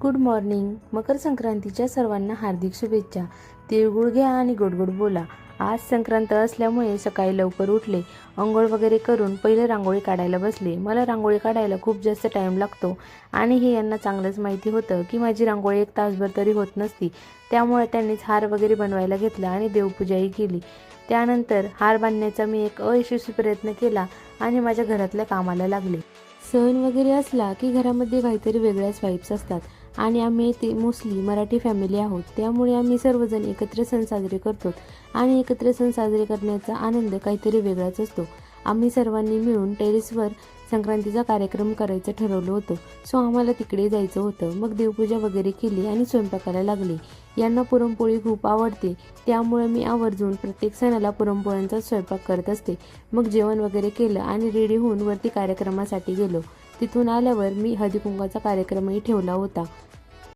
Good morning. मकर संक्रांतीच्या सर्वांना हार्दिक शुभेच्छा. तिळगुळ घ्या आणि गोड गोड बोला. आज संक्रांत असल्यामुळे सकाळी लवकर उठले, अंघोळ वगैरे करून पहिले रांगोळी काढायला बसले. मला रांगोळी काढायला खूप जास्त टाईम लागतो आणि हे यांना चांगलंच माहिती होतं की माझी रांगोळी 1 तासभर तरी होत नसती. त्यामुळे त्यांनीच हार वगैरे बनवायला घेतला आणि देवपूजाही केली. त्यानंतर हार बांधण्याचा मी एक अयशस्वी प्रयत्न केला आणि माझ्या घरातल्या कामाला लागले. सण वगैरे असला की घरामध्ये काहीतरी वेगळ्याच वाईब्स असतात आणि आम्ही ते मोस्टली मराठी फॅमिली आहोत. त्यामुळे आम्ही सर्वजण एकत्र सण साजरे करतो आणि एकत्र सण साजरे करण्याचा आनंद काहीतरी वेगळाच असतो. आम्ही सर्वांनी मिळून टेरेसवर संक्रांतीचा कार्यक्रम करायचं ठरवलं होतं. सो आम्हाला तिकडे जायचं होतं. मग देवपूजा वगैरे केली आणि स्वयंपाकाला लागले. यांना पुरणपोळी खूप आवडते, त्यामुळे मी आवर्जून प्रत्येक सणाला पुरणपोळ्यांचा स्वयंपाक करत असते. मग जेवण वगैरे केलं आणि रेडी होऊन वरती कार्यक्रमासाठी गेलो. तिथून आल्यावर मी हळदी कुंकवाचा कार्यक्रमही ठेवला होता.